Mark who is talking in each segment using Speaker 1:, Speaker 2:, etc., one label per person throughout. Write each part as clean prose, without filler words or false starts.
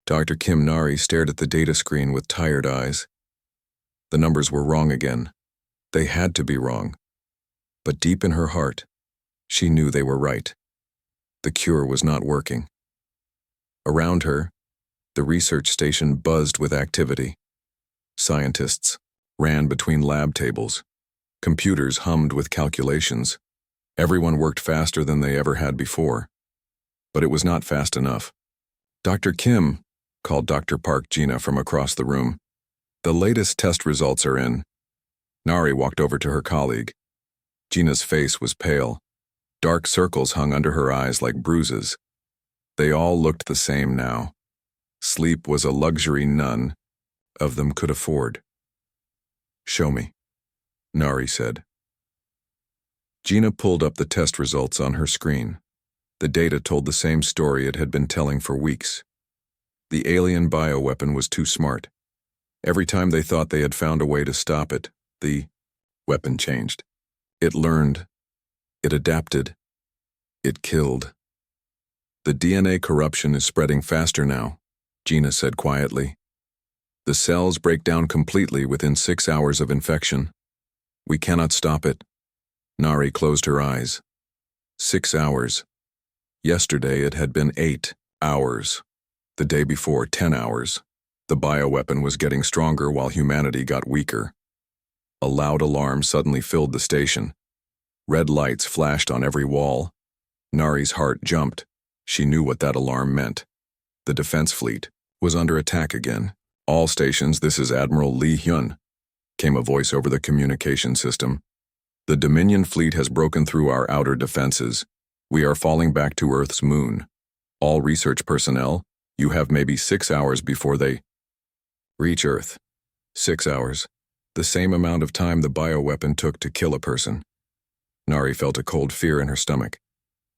Speaker 1: Dr. Kim Nari stared at the data screen with tired eyes. The numbers were wrong again. They had to be wrong. But deep in her heart, she knew they were right. The cure was not working. Around her, the research station buzzed with activity. Scientists ran between lab tables. Computers hummed with calculations. Everyone worked faster than they ever had before. But it was not fast enough. "Dr. Kim," called Dr. Park Gina from across the room. "The latest test results are in." Nari walked over to her colleague. Gina's face was pale. Dark circles hung under her eyes like bruises. They all looked the same now. Sleep was a luxury none of them could afford. "Show me," Nari said. Gina pulled up the test results on her screen. The data told the same story it had been telling for weeks. The alien bioweapon was too smart. Every time they thought they had found a way to stop it, the weapon changed. It learned. It adapted. It killed. "The DNA corruption is spreading faster now," Gina said quietly. "The cells break down completely within 6 hours of infection. We cannot stop it." Nari closed her eyes. 6 hours. Yesterday it had been 8 hours. The day before, 10 hours. The bioweapon was getting stronger while humanity got weaker. A loud alarm suddenly filled the station. Red lights flashed on every wall. Nari's heart jumped. She knew what that alarm meant. The defense fleet was under attack again. "All stations, this is Admiral Lee Hyun," came a voice over the communication system. "The Dominion fleet has broken through our outer defenses. We are falling back to Earth's moon. All research personnel, you have maybe 6 hours before they reach Earth." 6 hours. The same amount of time the bioweapon took to kill a person. Nari felt a cold fear in her stomach.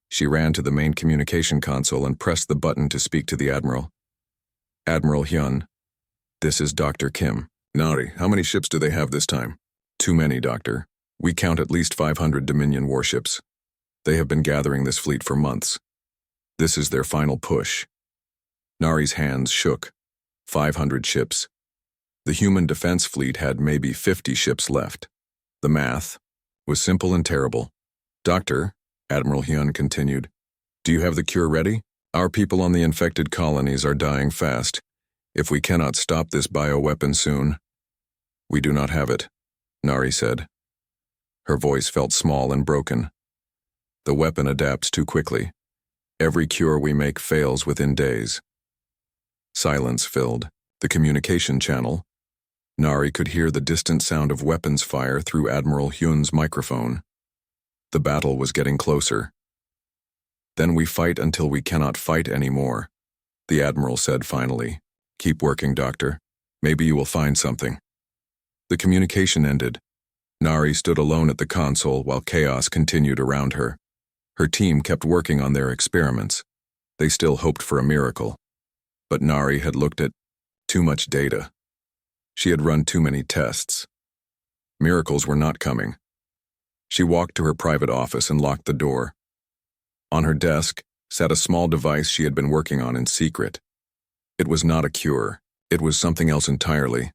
Speaker 1: She ran to the main communication console and pressed the button to speak to the Admiral. "Admiral Hyun, this is Dr. Kim." "Nari, how many ships do they have this time?" "Too many, Doctor. We count at least 500 Dominion warships. They have been gathering this fleet for months. This is their final push." Nari's hands shook. 500 ships. The human defense fleet had maybe 50 ships left. The math was simple and terrible. "Doctor," Admiral Hyun continued, "do you have the cure ready? Our people on the infected colonies are dying fast. If we cannot stop this bioweapon soon." "We do not have it," Nari said. Her voice felt small and broken. "The weapon adapts too quickly. Every cure we make fails within days." Silence filled the communication channel. Nari could hear the distant sound of weapons fire through Admiral Hyun's microphone. The battle was getting closer. "Then we fight until we cannot fight anymore," the Admiral said finally. "Keep working, Doctor. Maybe you will find something." The communication ended. Nari stood alone at the console while chaos continued around her. Her team kept working on their experiments. They still hoped for a miracle. But Nari had looked at too much data. She had run too many tests. Miracles were not coming. She walked to her private office and locked the door. On her desk sat a small device she had been working on in secret. It was not a cure. It was something else entirely.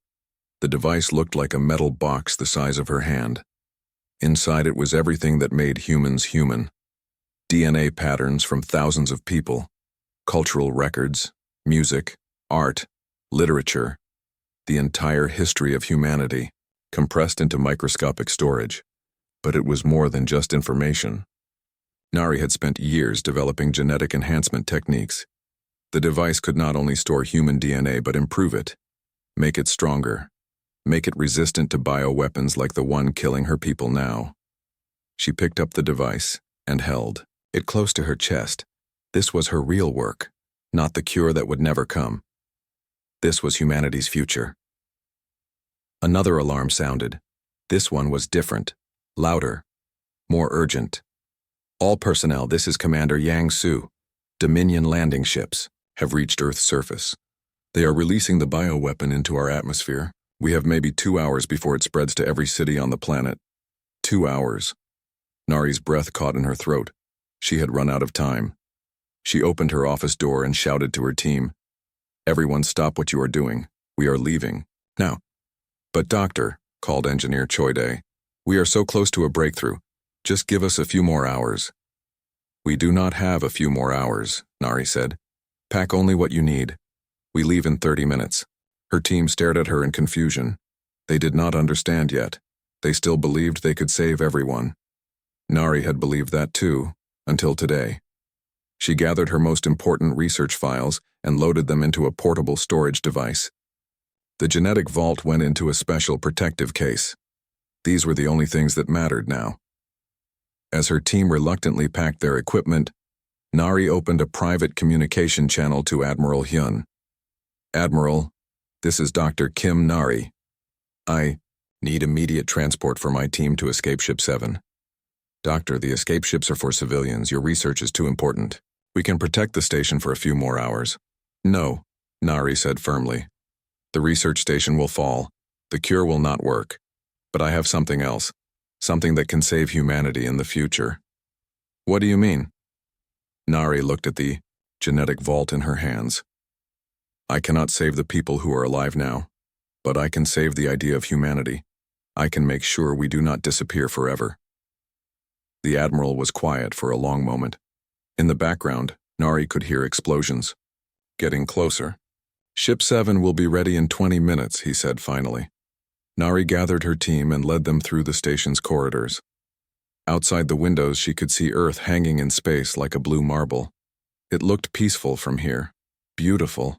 Speaker 1: The device looked like a metal box the size of her hand. Inside it was everything that made humans human. DNA patterns from thousands of people, cultural records, music, art, literature, the entire history of humanity, compressed into microscopic storage. But it was more than just information. Nari had spent years developing genetic enhancement techniques. The device could not only store human DNA but improve it, make it stronger, make it resistant to bioweapons like the one killing her people now. She picked up the device and held it close to her chest. This was her real work, not the cure that would never come. This was humanity's future. Another alarm sounded. This one was different, louder, more urgent. "All personnel, this is Commander Yang Su. Dominion landing ships have reached Earth's surface. They are releasing the bioweapon into our atmosphere. We have maybe 2 hours before it spreads to every city on the planet." 2 hours. Nari's breath caught in her throat. She had run out of time. She opened her office door and shouted to her team, Everyone stop what you are doing. We are leaving. Now. But doctor, called Engineer Choide, we are so close to a breakthrough. Just give us a few more hours. We do not have a few more hours, Nari said. Pack only what you need. We leave in 30 minutes. Her team stared at her in confusion. They did not understand yet. They still believed they could save everyone. Nari had believed that too, until today. She gathered her most important research files and loaded them into a portable storage device. The genetic vault went into a special protective case. These were the only things that mattered now. As her team reluctantly packed their equipment, Nari opened a private communication channel to Admiral Hyun. Admiral, this is Dr. Kim Nari. I need immediate transport for my team to Escape Ship 7. Doctor, the escape ships are for civilians. Your research is too important. We can protect the station for a few more hours. No, Nari said firmly. The research station will fall. The cure will not work. But I have something else. Something that can save humanity in the future. What do you mean? Nari looked at the genetic vault in her hands. I cannot save the people who are alive now, but I can save the idea of humanity. I can make sure we do not disappear forever. The Admiral was quiet for a long moment. In the background, Nari could hear explosions. Getting closer. Ship 7 will be ready in 20 minutes, he said finally. Nari gathered her team and led them through the station's corridors. Outside the windows, she could see Earth hanging in space like a blue marble. It looked peaceful from here, beautiful.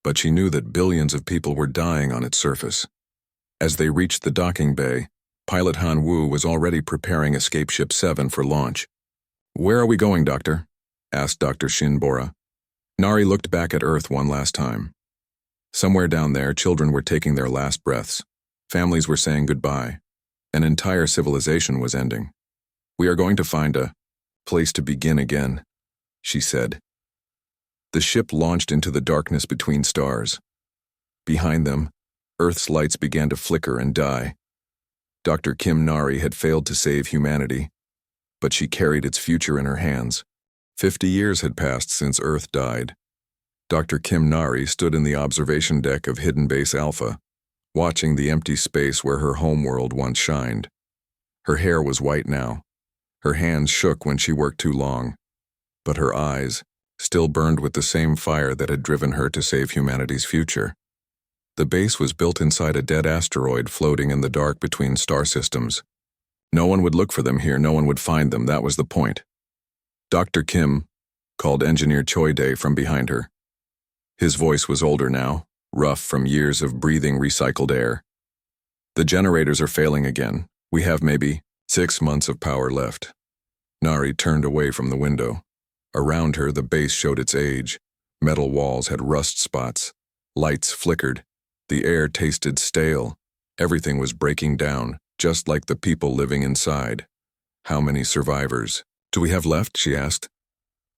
Speaker 1: But she knew that billions of people were dying on its surface. As they reached the docking bay, pilot Han Wu was already preparing Escape Ship 7 for launch. Where are we going, Doctor? Asked Dr. Shin Bora. Nari looked back at Earth one last time. Somewhere down there, children were taking their last breaths. Families were saying goodbye. An entire civilization was ending. We are going to find a place to begin again, she said. The ship launched into the darkness between stars. Behind them, Earth's lights began to flicker and die. Dr. Kim Nari had failed to save humanity, but she carried its future in her hands. 50 years had passed since Earth died. Dr. Kim Nari stood in the observation deck of Hidden Base Alpha, watching the empty space where her homeworld once shined. Her hair was white now. Her hands shook when she worked too long, but her eyes still burned with the same fire that had driven her to save humanity's future. The base was built inside a dead asteroid floating in the dark between star systems. No one would look for them here, no one would find them, that was the point. Dr. Kim called Engineer Choide from behind her. His voice was older now, rough from years of breathing recycled air. The generators are failing again. We have maybe 6 months of power left. Nari turned away from the window. Around her, the base showed its age. Metal walls had rust spots. Lights flickered. The air tasted stale. Everything was breaking down, just like the people living inside. How many survivors do we have left? She asked.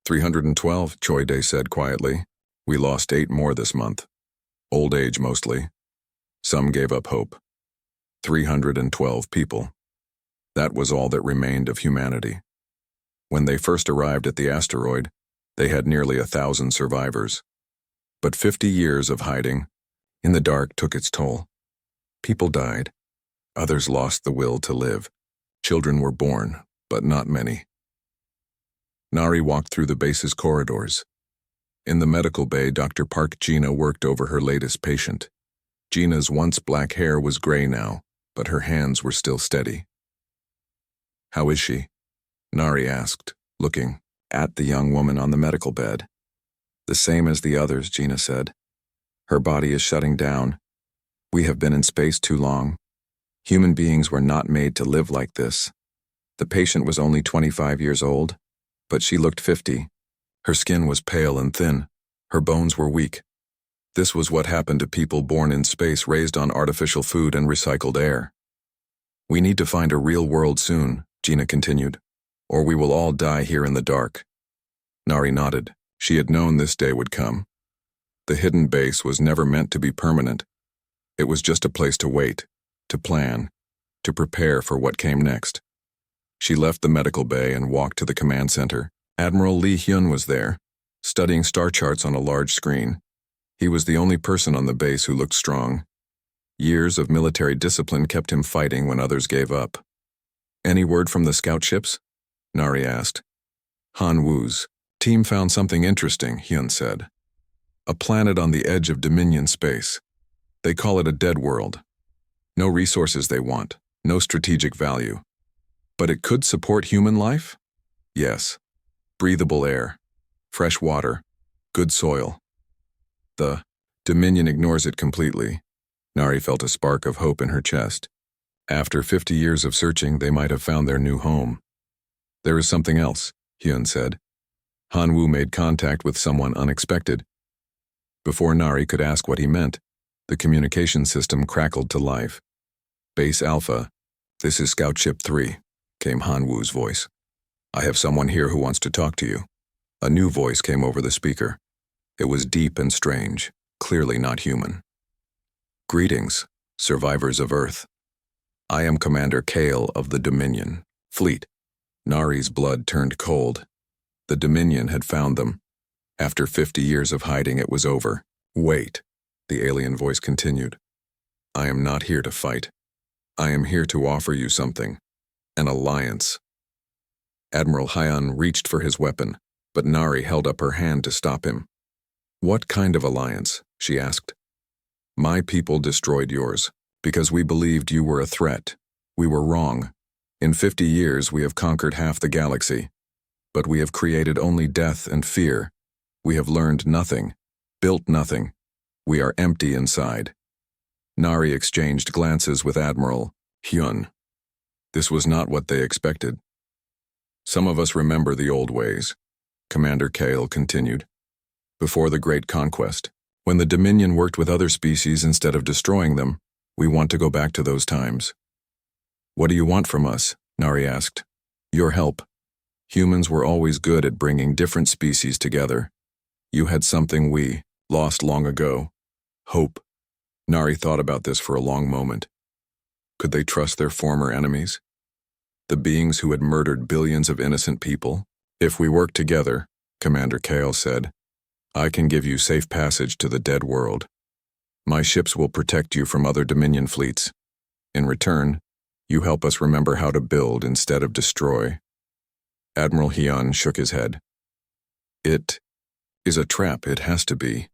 Speaker 1: 312, Choide said quietly. We lost 8 more this month. Old age mostly. Some gave up hope. 312 people. That was all that remained of humanity. When they first arrived at the asteroid, they had nearly 1,000 survivors. But 50 years of hiding in the dark took its toll. People died. Others lost the will to live. Children were born, but not many. Nari walked through the base's corridors. In the medical bay, Dr. Park Gina worked over her latest patient. Gina's once black hair was gray now, but her hands were still steady. How is she? Nari asked, looking at the young woman on the medical bed. The same as the others, Gina said. Her body is shutting down. We have been in space too long. Human beings were not made to live like this. The patient was only 25 years old, but she looked 50. Her skin was pale and thin. Her bones were weak. This was what happened to people born in space, raised on artificial food and recycled air. We need to find a real world soon, Gina continued, or we will all die here in the dark. Nari nodded. She had known this day would come. The hidden base was never meant to be permanent. It was just a place to wait, to plan, to prepare for what came next. She left the medical bay and walked to the command center. Admiral Lee Hyun was there, studying star charts on a large screen. He was the only person on the base who looked strong. Years of military discipline kept him fighting when others gave up. Any word from the scout ships? Nari asked. Han Wu's team found something interesting, Hyun said. A planet on the edge of Dominion space. They call it a dead world. No resources they want, no strategic value. But it could support human life? Yes. Breathable air, fresh water, good soil. The Dominion ignores it completely. Nari felt a spark of hope in her chest. After 50 years of searching, they might have found their new home. There is something else, Hyun said. Han Wu made contact with someone unexpected. Before Nari could ask what he meant, the communication system crackled to life. Base Alpha, this is Scout Ship 3, came Han Wu's voice. I have someone here who wants to talk to you. A new voice came over the speaker. It was deep and strange, clearly not human. Greetings, survivors of Earth. I am Commander Kale of the Dominion Fleet. Nari's blood turned cold. The Dominion had found them. After 50 years of hiding, it was over. Wait, the alien voice continued. I am not here to fight. I am here to offer you something. An alliance. Admiral Hyun reached for his weapon, but Nari held up her hand to stop him. What kind of alliance? She asked. My people destroyed yours, because we believed you were a threat. We were wrong. In 50 years, we have conquered half the galaxy. But we have created only death and fear. We have learned nothing, built nothing. We are empty inside. Nari exchanged glances with Admiral Hyun. This was not what they expected. Some of us remember the old ways, Commander Kale continued. Before the Great Conquest, when the Dominion worked with other species instead of destroying them, we want to go back to those times. What do you want from us? Nari asked. Your help. Humans were always good at bringing different species together. You had something we lost long ago. Hope. Nari thought about this for a long moment. Could they trust their former enemies? The beings who had murdered billions of innocent people? If we work together, Commander Kale said, I can give you safe passage to the dead world. My ships will protect you from other Dominion fleets. In return, you help us remember how to build instead of destroy. Admiral Hyun shook his head. It is a trap, it has to be.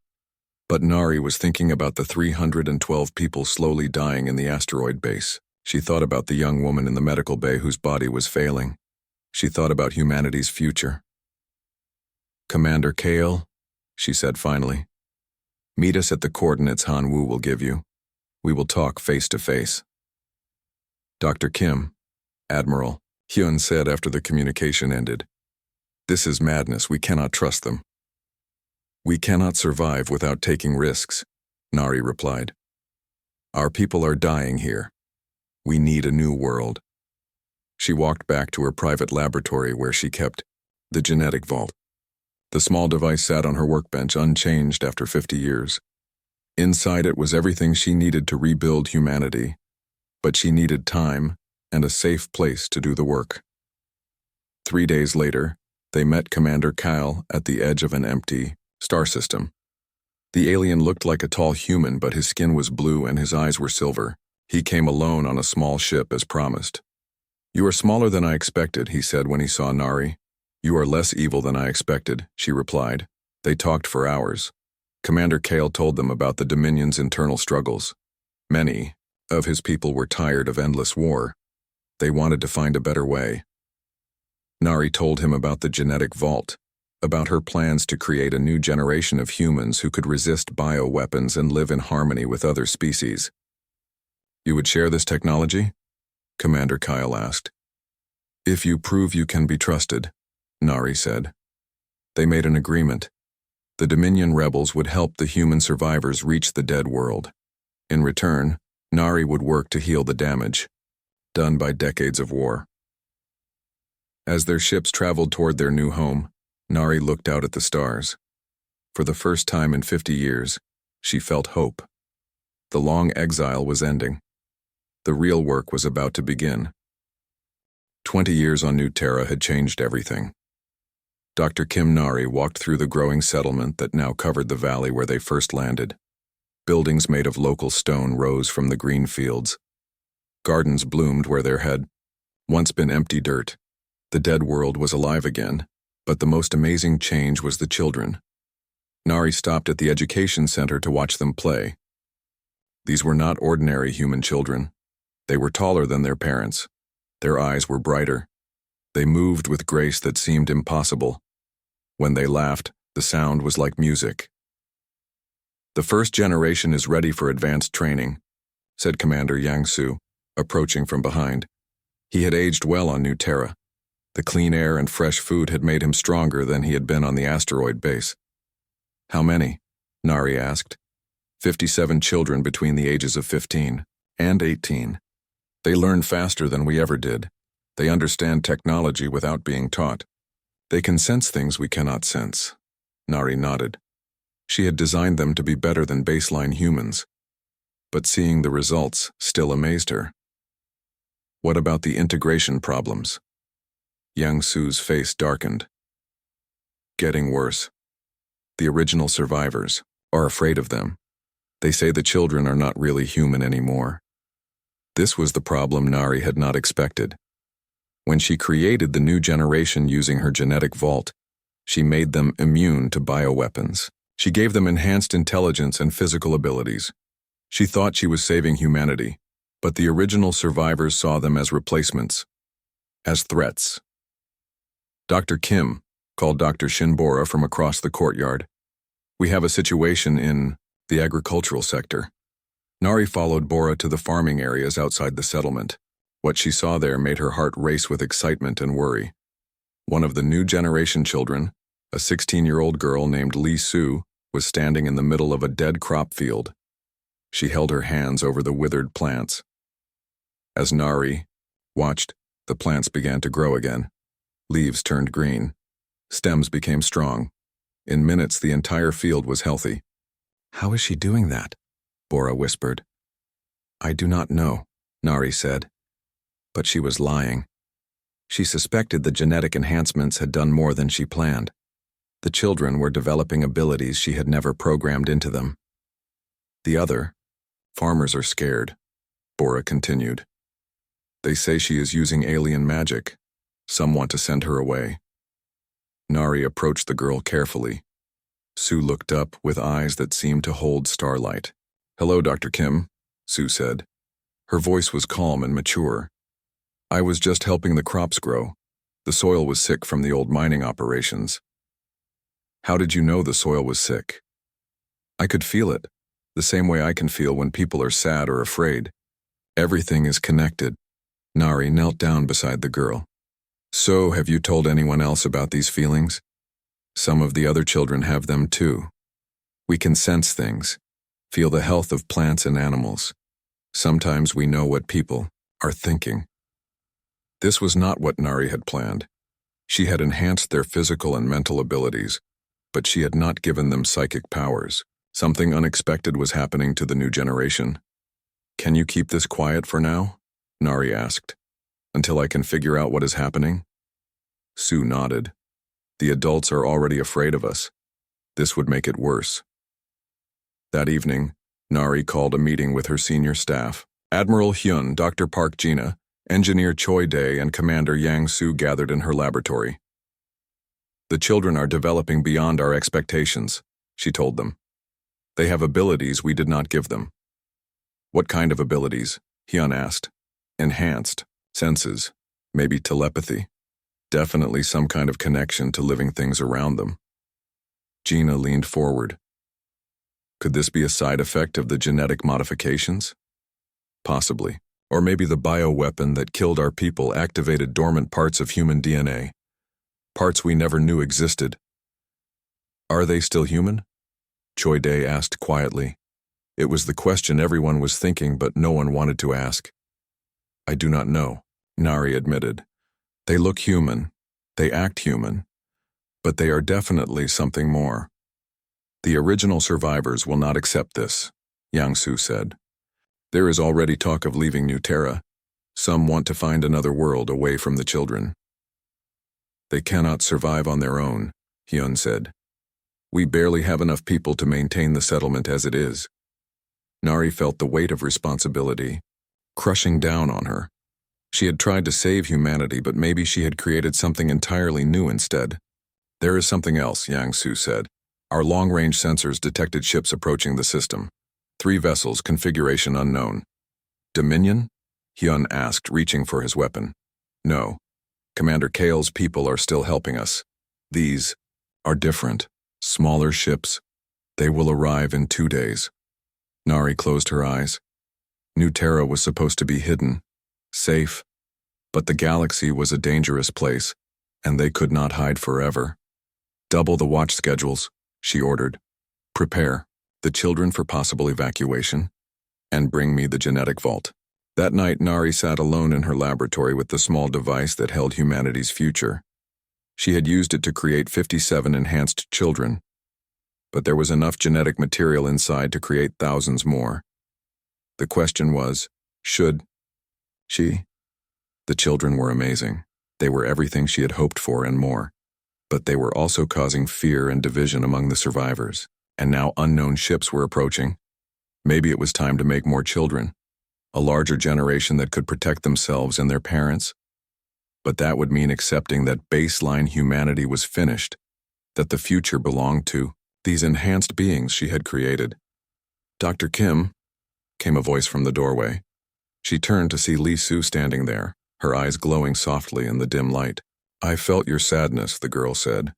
Speaker 1: But Nari was thinking about the 312 people slowly dying in the asteroid base. She thought about the young woman in the medical bay whose body was failing. She thought about humanity's future. Commander Kale, she said finally, meet us at the coordinates Han Wu will give you. We will talk face to face. Dr. Kim, Admiral, Hyun said after the communication ended. This is madness, we cannot trust them. We cannot survive without taking risks, Nari replied. Our people are dying here. We need a new world. She walked back to her private laboratory where she kept the genetic vault. The small device sat on her workbench unchanged after 50 years. Inside it was everything she needed to rebuild humanity, but she needed time and a safe place to do the work. 3 days later, they met Commander Kyle at the edge of an empty star system. The alien looked like a tall human, but his skin was blue and his eyes were silver. He came alone on a small ship as promised. You are smaller than I expected, he said when he saw Nari. You are less evil than I expected, she replied. They talked for hours. Commander Kale told them about the Dominion's internal struggles. Many of his people were tired of endless war. They wanted to find a better way. Nari told him about the genetic vault, about her plans to create a new generation of humans who could resist bioweapons and live in harmony with other species. You would share this technology? Commander Kyle asked. If you prove you can be trusted, Nari said. They made an agreement. The Dominion rebels would help the human survivors reach the dead world. In return, Nari would work to heal the damage done by decades of war. As their ships traveled toward their new home, Nari looked out at the stars. For the first time in 50 years, she felt hope. The long exile was ending. The real work was about to begin. 20 years on New Terra had changed everything. Dr. Kim Nari walked through the growing settlement that now covered the valley where they first landed. Buildings made of local stone rose from the green fields. Gardens bloomed where there had once been empty dirt. The dead world was alive again, but the most amazing change was the children. Nari stopped at the education center to watch them play. These were not ordinary human children. They were taller than their parents. Their eyes were brighter. They moved with grace that seemed impossible. When they laughed, the sound was like music. "The first generation is ready for advanced training," said Commander Yang Su, approaching from behind. He had aged well on New Terra. The clean air and fresh food had made him stronger than he had been on the asteroid base. "How many?" Nari asked. 57 children between the ages of 15 and 18. They learn faster than we ever did. They understand technology without being taught. They can sense things we cannot sense. Nari nodded. She had designed them to be better than baseline humans. But seeing the results still amazed her. "What about the integration problems?" Yang Su's face darkened. "Getting worse. The original survivors are afraid of them. They say the children are not really human anymore." This was the problem Nari had not expected. When she created the new generation using her genetic vault, she made them immune to bioweapons. She gave them enhanced intelligence and physical abilities. She thought she was saving humanity, but the original survivors saw them as replacements, as threats. Dr. Kim called Dr. Shinbora from across the courtyard. "We have a situation in the agricultural sector." Nari followed Bora to the farming areas outside the settlement. What she saw there made her heart race with excitement and worry. One of the new generation children, a 16-year-old girl named Lee Su, was standing in the middle of a dead crop field. She held her hands over the withered plants. As Nari watched, the plants began to grow again. Leaves turned green. Stems became strong. In minutes, the entire field was healthy. "How is she doing that?" Bora whispered. "I do not know," Nari said. But she was lying. She suspected the genetic enhancements had done more than she planned. The children were developing abilities she had never programmed into them. Farmers are scared," Bora continued. "They say she is using alien magic. Some want to send her away." Nari approached the girl carefully. Sue looked up with eyes that seemed to hold starlight. "Hello, Dr. Kim," Sue said. Her voice was calm and mature. "I was just helping the crops grow. The soil was sick from the old mining operations." "How did you know the soil was sick?" "I could feel it, the same way I can feel when people are sad or afraid. Everything is connected." Nari knelt down beside the girl. "So, have you told anyone else about these feelings?" "Some of the other children have them too. We can sense things, feel the health of plants and animals. Sometimes we know what people are thinking." This was not what Nari had planned. She had enhanced their physical and mental abilities, but she had not given them psychic powers. Something unexpected was happening to the new generation. "Can you keep this quiet for now?" Nari asked. "Until I can figure out what is happening?" Sue nodded. "The adults are already afraid of us. This would make it worse." That evening, Nari called a meeting with her senior staff. Admiral Hyun, Dr. Park Jina, Engineer Choi Dae, and Commander Yang Su gathered in her laboratory. "The children are developing beyond our expectations," she told them. "They have abilities we did not give them." "What kind of abilities?" Hyun asked. "Enhanced, senses, maybe telepathy. Definitely some kind of connection to living things around them." Gina leaned forward. "Could this be a side effect of the genetic modifications?" "Possibly. Or maybe the bioweapon that killed our people activated dormant parts of human DNA. Parts we never knew existed." "Are they still human?" Choi Dae asked quietly. It was the question everyone was thinking, but no one wanted to ask. "I do not know," Nari admitted. "They look human. They act human. But they are definitely something more." "The original survivors will not accept this," Yang Su said. "There is already talk of leaving New Terra. Some want to find another world away from the children." They cannot survive on their own, Hyun said. We barely have enough people to maintain the settlement as it is. Nari felt the weight of responsibility crushing down on her. She had tried to save humanity, but maybe she had created something entirely new instead. There is something else, Yang Su said. Our long-range sensors detected ships approaching the system. 3 vessels, configuration unknown. Dominion? Hyun asked, reaching for his weapon. No. Commander Kale's people are still helping us. These are different, smaller ships. They will arrive in 2 days. Nari closed her eyes. New Terra was supposed to be hidden, safe, but the galaxy was a dangerous place, and they could not hide forever. Double the watch schedules, she ordered. Prepare the children for possible evacuation, and bring me the genetic vault. That night, Nari sat alone in her laboratory with the small device that held humanity's future. She had used it to create 57 enhanced children, but there was enough genetic material inside to create thousands more. The question was, should she? The children were amazing. They were everything she had hoped for and more. But they were also causing fear and division among the survivors. And now unknown ships were approaching. Maybe it was time to make more children. A larger generation that could protect themselves and their parents. But that would mean accepting that baseline humanity was finished, that the future belonged to these enhanced beings she had created. Dr. Kim, came a voice from the doorway. She turned to see Lee Su standing there, her eyes glowing softly in the dim light. I felt your sadness, the girl said.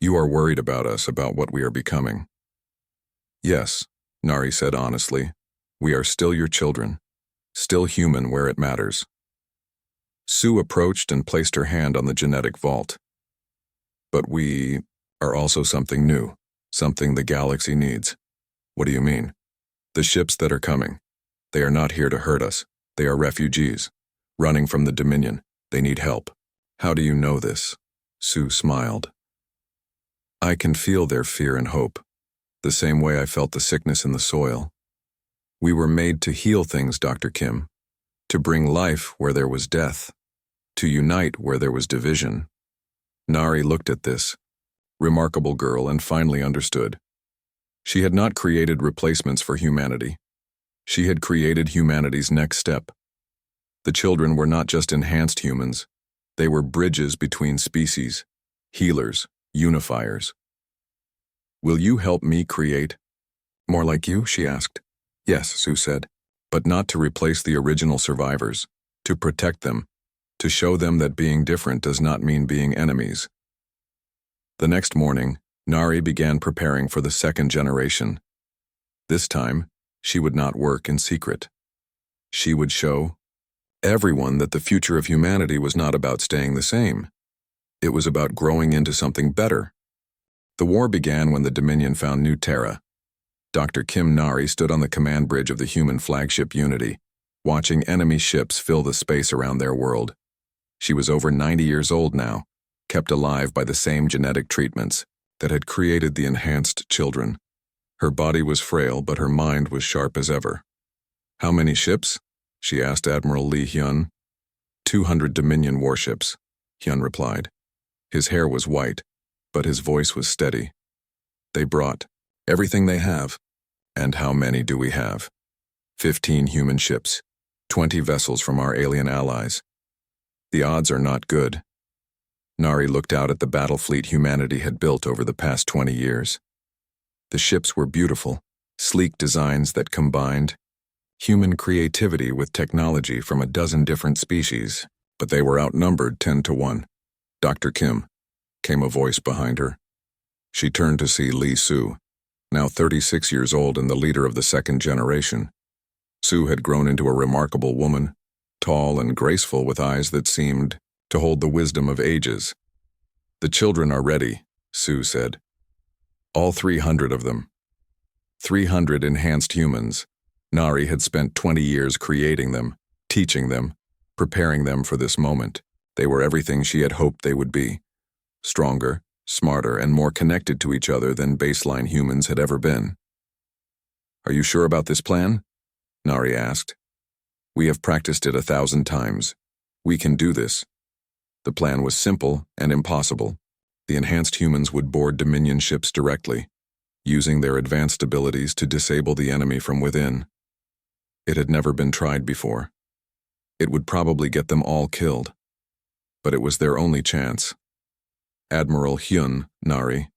Speaker 1: You are worried about us, about what we are becoming. Yes, Nari said honestly. We are still your children, still human where it matters. Sue approached and placed her hand on the genetic vault. But we are also something new, something the galaxy needs. What do you mean? The ships that are coming. They are not here to hurt us. They are refugees, running from the Dominion. They need help. How do you know this? Sue smiled. I can feel their fear and hope, the same way I felt the sickness in the soil. We were made to heal things, Dr. Kim, to bring life where there was death, to unite where there was division. Nari looked at this remarkable girl and finally understood. She had not created replacements for humanity. She had created humanity's next step. The children were not just enhanced humans. They were bridges between species, healers, unifiers. Will you help me create? More like you, she asked. Yes, Sue said, but not to replace the original survivors, to protect them, to show them that being different does not mean being enemies. The next morning, Nari began preparing for the second generation. This time, she would not work in secret. She would show everyone that the future of humanity was not about staying the same. It was about growing into something better. The war began when the Dominion found New Terra. Dr. Kim Nari stood on the command bridge of the human flagship Unity, watching enemy ships fill the space around their world. She was over 90 years old now, kept alive by the same genetic treatments that had created the enhanced children. Her body was frail, but her mind was sharp as ever. How many ships? She asked Admiral Lee Hyun. 200 Dominion warships, Hyun replied. His hair was white, but his voice was steady. They brought everything they have. And how many do we have? 15 human ships, 20 vessels from our alien allies. The odds are not good. Nari looked out at the battle fleet humanity had built over the past 20 years. The ships were beautiful, sleek designs that combined human creativity with technology from a dozen different species, but they were outnumbered 10 to 1. Dr. Kim, came a voice behind her. She turned to see Lee Su, now 36 years old and the leader of the second generation. Su had grown into a remarkable woman, tall and graceful with eyes that seemed to hold the wisdom of ages. The children are ready, Su said. All 300 of them. 300 enhanced humans. Nari had spent 20 years creating them, teaching them, preparing them for this moment. They were everything she had hoped they would be. Stronger, smarter, and more connected to each other than baseline humans had ever been. Are you sure about this plan? Nari asked. We have practiced it 1,000 times. We can do this. The plan was simple and impossible. The enhanced humans would board Dominion ships directly, using their advanced abilities to disable the enemy from within. It had never been tried before. It would probably get them all killed. But it was their only chance. Admiral Hyun Nari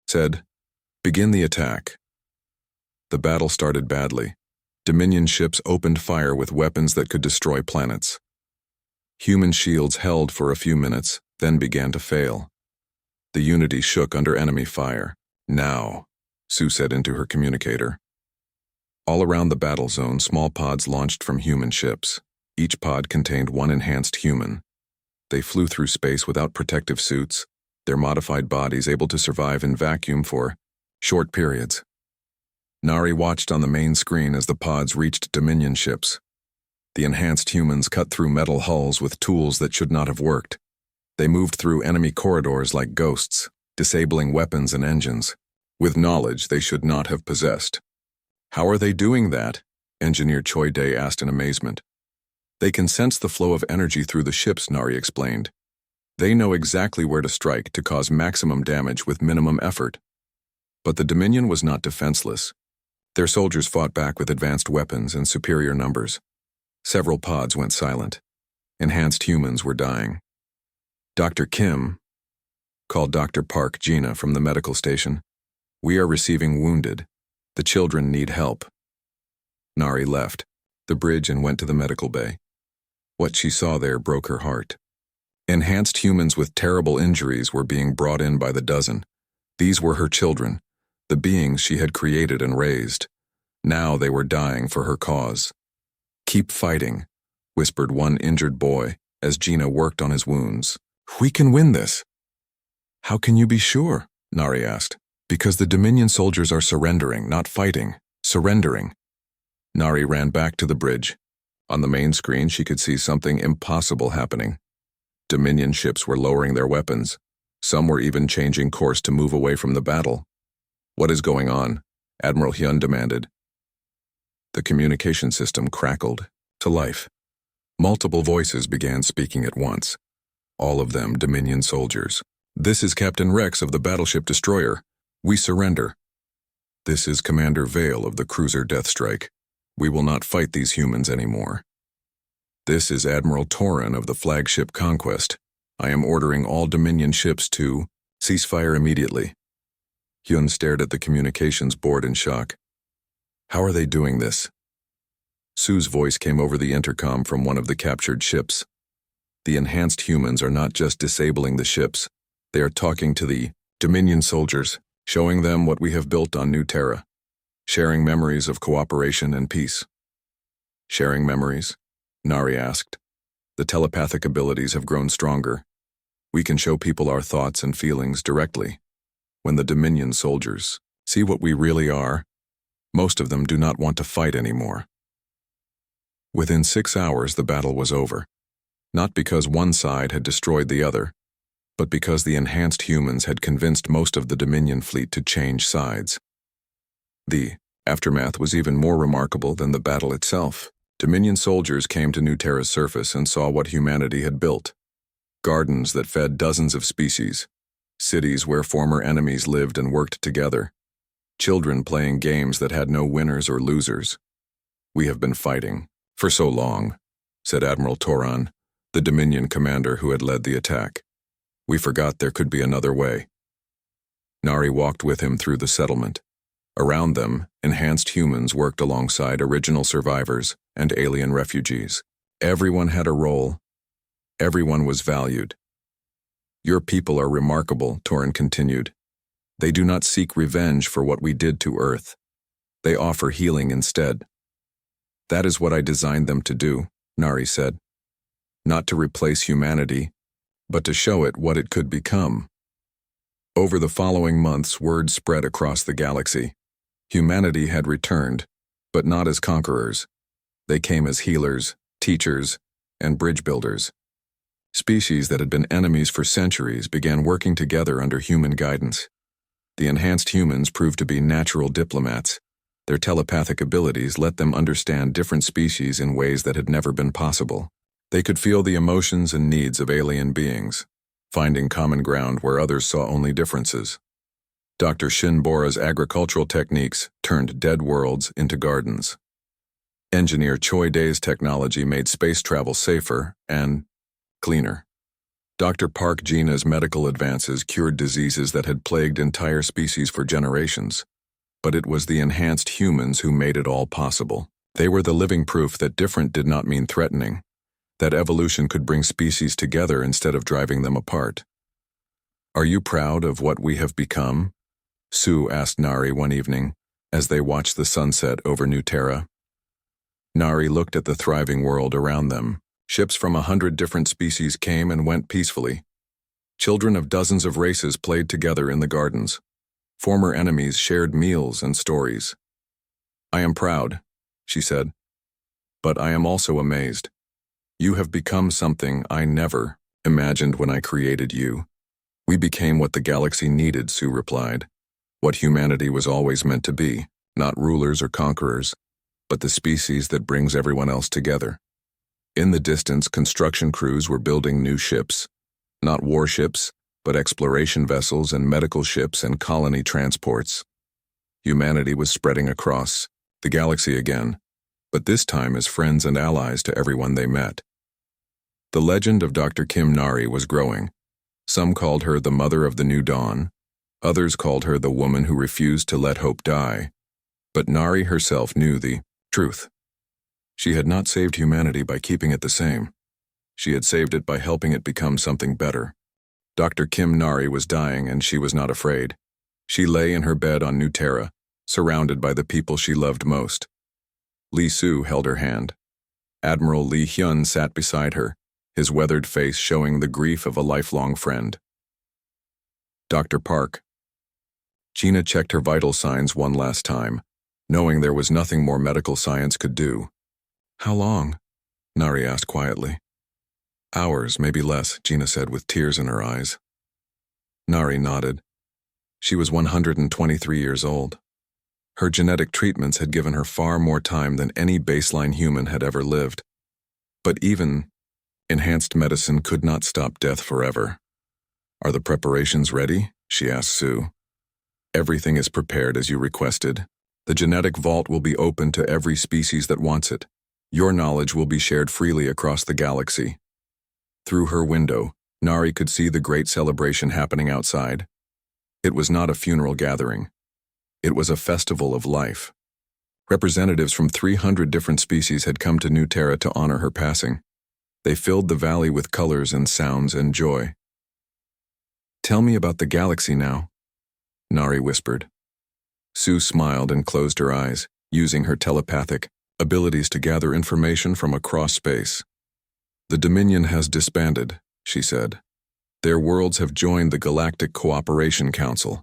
Speaker 1: said, "Begin the attack." The battle started badly. Dominion ships opened fire with weapons that could destroy planets. Human shields held for a few minutes, then began to fail. The Unity shook under enemy fire. "Now," Sue said into her communicator. All around the battle zone, small pods launched from human ships. Each pod contained one enhanced human. They flew through space without protective suits, their modified bodies able to survive in vacuum for short periods. Nari watched on the main screen as the pods reached Dominion ships. The enhanced humans cut through metal hulls with tools that should not have worked. They moved through enemy corridors like ghosts, disabling weapons and engines, with knowledge they should not have possessed. "How are they doing that?" Engineer Choi Dae asked in amazement. "They can sense the flow of energy through the ships," Nari explained. "They know exactly where to strike to cause maximum damage with minimum effort." But the Dominion was not defenseless. Their soldiers fought back with advanced weapons and superior numbers. Several pods went silent. Enhanced humans were dying. "Dr. Kim," called Dr. Park Gina from the medical station. "We are receiving wounded. The children need help." Nari left the bridge and went to the medical bay. What she saw there broke her heart. Enhanced humans with terrible injuries were being brought in by the dozen. These were her children, the beings she had created and raised. Now they were dying for her cause. "Keep fighting," whispered one injured boy as Gina worked on his wounds. "We can win this." "How can you be sure?" Nari asked. "Because the Dominion soldiers are surrendering, not fighting. Surrendering." Nari ran back to the bridge. On the main screen, she could see something impossible happening. Dominion ships were lowering their weapons. Some were even changing course to move away from the battle. "What is going on?" Admiral Hyun demanded. The communication system crackled to life. Multiple voices began speaking at once. All of them Dominion soldiers. "This is Captain Rex of the battleship destroyer. We surrender." "This is Commander Vale of the cruiser Deathstrike. We will not fight these humans anymore." "This is Admiral Torin of the flagship Conquest. I am ordering all Dominion ships to ceasefire immediately." Hyun stared at the communications board in shock. "How are they doing this?" Sue's voice came over the intercom from one of the captured ships. "The enhanced humans are not just disabling the ships. They are talking to the Dominion soldiers, showing them what we have built on New Terra, sharing memories of cooperation and peace." "Sharing memories?" Nari asked. "The telepathic abilities have grown stronger. We can show people our thoughts and feelings directly. When the Dominion soldiers see what we really are, most of them do not want to fight anymore." Within 6 hours, the battle was over. Not because one side had destroyed the other, but because the enhanced humans had convinced most of the Dominion fleet to change sides. The aftermath was even more remarkable than the battle itself. Dominion soldiers came to New Terra's surface and saw what humanity had built. Gardens that fed dozens of species. Cities where former enemies lived and worked together. Children playing games that had no winners or losers. "We have been fighting for so long," said Admiral Toran, the Dominion commander who had led the attack. "We forgot there could be another way." Nari walked with him through the settlement. Around them, enhanced humans worked alongside original survivors and alien refugees. Everyone had a role. Everyone was valued. "Your people are remarkable," Torin continued. "They do not seek revenge for what we did to Earth. They offer healing instead." "That is what I designed them to do," Nari said. "Not to replace humanity, but to show it what it could become." Over the following months, word spread across the galaxy. Humanity had returned, but not as conquerors. They came as healers, teachers, and bridge builders. Species that had been enemies for centuries began working together under human guidance. The enhanced humans proved to be natural diplomats. Their telepathic abilities let them understand different species in ways that had never been possible. They could feel the emotions and needs of alien beings, finding common ground where others saw only differences. Dr. Shinbora's agricultural techniques turned dead worlds into gardens. Engineer Choi Dae's technology made space travel safer and cleaner. Dr. Park Jina's medical advances cured diseases that had plagued entire species for generations. But it was the enhanced humans who made it all possible. They were the living proof that different did not mean threatening, that evolution could bring species together instead of driving them apart. "Are you proud of what we have become?" Sue asked Nari one evening, as they watched the sunset over New Terra. Nari looked at the thriving world around them. Ships from 100 different species came and went peacefully. Children of dozens of races played together in the gardens. Former enemies shared meals and stories. "I am proud," she said, "but I am also amazed. You have become something I never imagined when I created you." "We became what the galaxy needed," Sue replied. "What humanity was always meant to be, not rulers or conquerors, but the species that brings everyone else together." In the distance, construction crews were building new ships, not warships, but exploration vessels and medical ships and colony transports. Humanity was spreading across the galaxy again, but this time as friends and allies to everyone they met. The legend of Dr. Kim Nari was growing. Some called her the mother of the new dawn. Others called her the woman who refused to let hope die. But Nari herself knew the truth. She had not saved humanity by keeping it the same. She had saved it by helping it become something better. Dr. Kim Nari was dying, and she was not afraid. She lay in her bed on New Terra, surrounded by the people she loved most. Lee Soo held her hand. Admiral Lee Hyun sat beside her, his weathered face showing the grief of a lifelong friend. "Dr. Park." Gina checked her vital signs one last time, knowing there was nothing more medical science could do. "How long?" Nari asked quietly. "Hours, maybe less," Gina said with tears in her eyes. Nari nodded. She was 123 years old. Her genetic treatments had given her far more time than any baseline human had ever lived. But even enhanced medicine could not stop death forever. "Are the preparations ready?" she asked Sue. "Everything is prepared as you requested. The genetic vault will be open to every species that wants it. Your knowledge will be shared freely across the galaxy." Through her window, Nari could see the great celebration happening outside. It was not a funeral gathering. It was a festival of life. Representatives from 300 different species had come to New Terra to honor her passing. They filled the valley with colors and sounds and joy. "Tell me about the galaxy now," Nari whispered. Sue smiled and closed her eyes, using her telepathic abilities to gather information from across space. "The Dominion has disbanded," she said. "Their worlds have joined the Galactic Cooperation Council.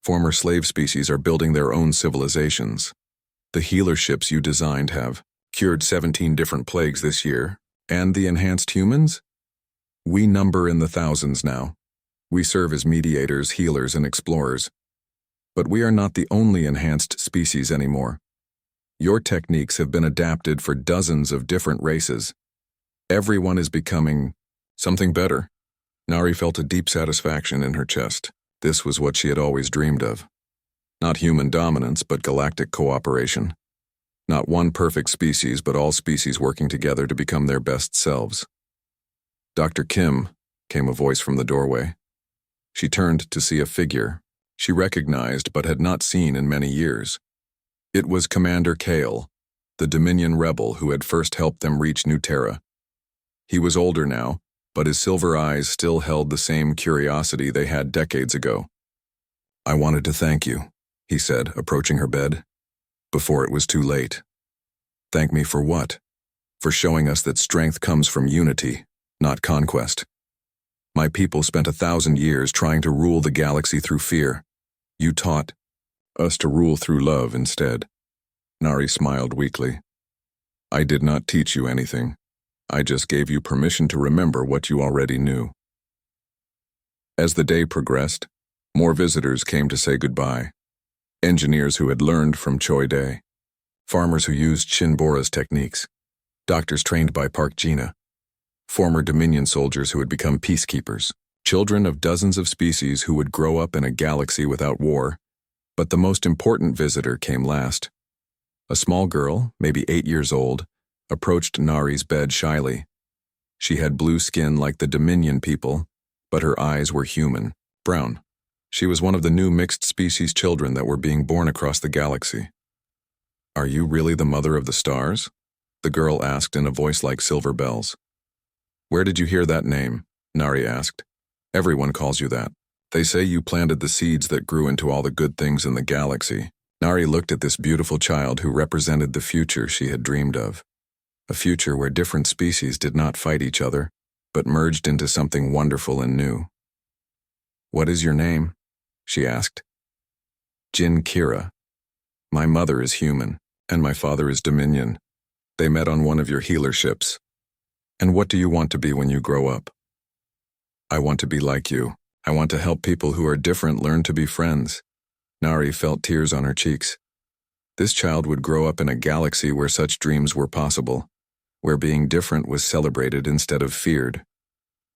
Speaker 1: Former slave species are building their own civilizations. The healer ships you designed have cured 17 different plagues this year. And the enhanced humans? We number in the thousands now. We serve as mediators, healers, and explorers. But we are not the only enhanced species anymore. Your techniques have been adapted for dozens of different races. Everyone is becoming something better." Nari felt a deep satisfaction in her chest. This was what she had always dreamed of. Not human dominance, but galactic cooperation. Not one perfect species, but all species working together to become their best selves. "Dr. Kim," came a voice from the doorway. She turned to see a figure she recognized but had not seen in many years. It was Commander Kale, the Dominion rebel who had first helped them reach New Terra. He was older now, but his silver eyes still held the same curiosity they had decades ago. "I wanted to thank you," he said, approaching her bed, "before it was too late." "Thank me for what?" "For showing us that strength comes from unity, not conquest. My people spent 1,000 years trying to rule the galaxy through fear. You taught us to rule through love instead." Nari smiled weakly. "I did not teach you anything. I just gave you permission to remember what you already knew." As the day progressed, more visitors came to say goodbye. Engineers who had learned from Choi Dae, farmers who used Shinbora's techniques, doctors trained by Park Jina. former Dominion soldiers who had become peacekeepers, children of dozens of species who would grow up in a galaxy without war. But the most important visitor came last. A small girl, maybe 8 years old, approached Nari's bed shyly. She had blue skin like the Dominion people, but her eyes were human, brown. She was one of the new mixed-species children that were being born across the galaxy. "Are you really the mother of the stars?" the girl asked in a voice like silver bells. "Where did you hear that name?" Nari asked. "Everyone calls you that. They say you planted the seeds that grew into all the good things in the galaxy." Nari looked at this beautiful child who represented the future she had dreamed of. A future where different species did not fight each other, but merged into something wonderful and new. "What is your name?" she asked. "Jin Kira. My mother is human, and my father is Dominion. They met on one of your healer ships. And what do you want to be when you grow up?" "I want to be like you. I want to help people who are different learn to be friends." Nari felt tears on her cheeks. This child would grow up in a galaxy where such dreams were possible, where being different was celebrated instead of feared.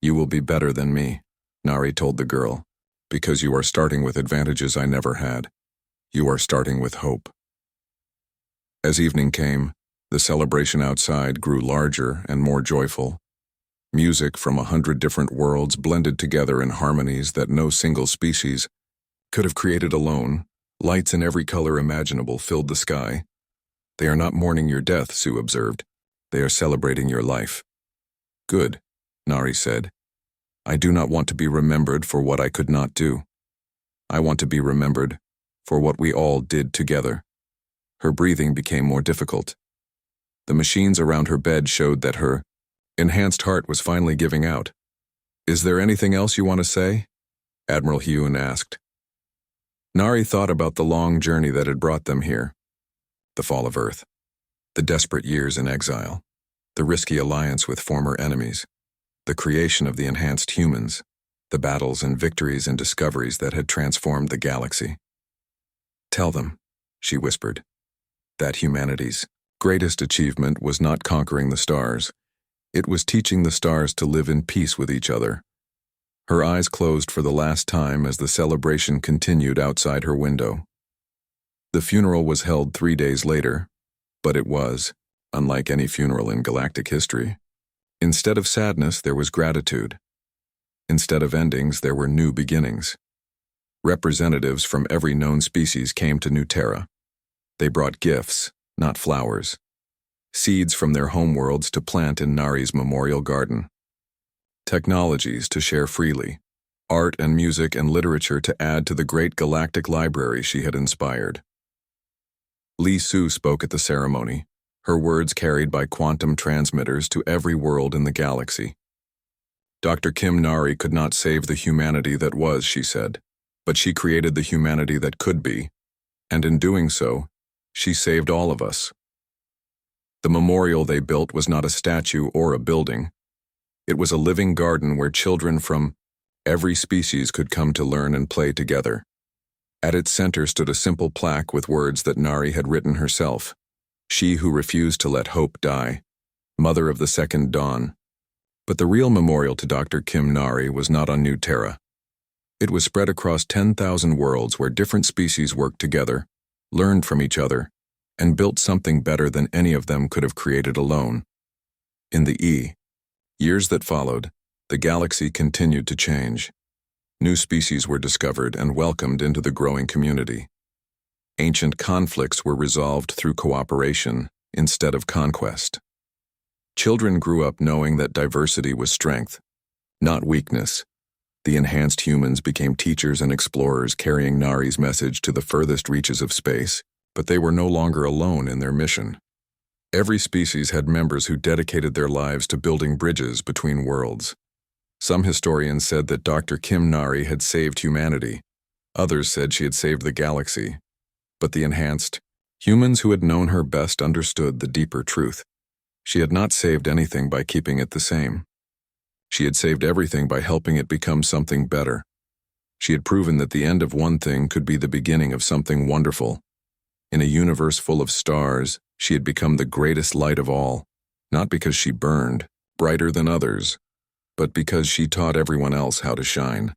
Speaker 1: "You will be better than me," Nari told the girl, "because you are starting with advantages I never had. You are starting with hope." As evening came, the celebration outside grew larger and more joyful. Music from 100 different worlds blended together in harmonies that no single species could have created alone. Lights in every color imaginable filled the sky. "They are not mourning your death," Sue observed. "They are celebrating your life." "Good," Nari said. "I do not want to be remembered for what I could not do. I want to be remembered for what we all did together." Her breathing became more difficult. The machines around her bed showed that her enhanced heart was finally giving out. "Is there anything else you want to say?" Admiral Hune asked. Nari thought about the long journey that had brought them here. The fall of Earth, the desperate years in exile, the risky alliance with former enemies, the creation of the enhanced humans, the battles and victories and discoveries that had transformed the galaxy. "Tell them," she whispered, "that humanity's greatest achievement was not conquering the stars. It was teaching the stars to live in peace with each other." Her eyes closed for the last time as the celebration continued outside her window. The funeral was held 3 days later, but it was, unlike any funeral in galactic history. Instead of sadness, there was gratitude. Instead of endings, there were new beginnings. Representatives from every known species came to New Terra. They brought gifts, not flowers. Seeds from their homeworlds to plant in Nari's memorial garden. Technologies to share freely. Art and music and literature to add to the great galactic library she had inspired. Li Su spoke at the ceremony, her words carried by quantum transmitters to every world in the galaxy. Dr. Kim Nari could not save the humanity that was, she said, but she created the humanity that could be, and in doing so, she saved all of us. The memorial they built was not a statue or a building. It was a living garden where children from every species could come to learn and play together. At its center stood a simple plaque with words that Nari had written herself. "She who refused to let hope die, mother of the second dawn." But the real memorial to Dr. Kim Nari was not on New Terra. It was spread across 10,000 worlds where different species worked together, learned from each other, and built something better than any of them could have created alone. In the years that followed, the galaxy continued to change. New species were discovered and welcomed into the growing community. Ancient conflicts were resolved through cooperation instead of conquest. Children grew up knowing that diversity was strength, not weakness. The enhanced humans became teachers and explorers carrying Nari's message to the furthest reaches of space, but they were no longer alone in their mission. Every species had members who dedicated their lives to building bridges between worlds. Some historians said that Dr. Kim Nari had saved humanity. Others said she had saved the galaxy. But the enhanced humans who had known her best understood the deeper truth. She had not saved anything by keeping it the same. She had saved everything by helping it become something better. She had proven that the end of one thing could be the beginning of something wonderful. In a universe full of stars, she had become the greatest light of all, not because she burned, brighter than others, but because she taught everyone else how to shine.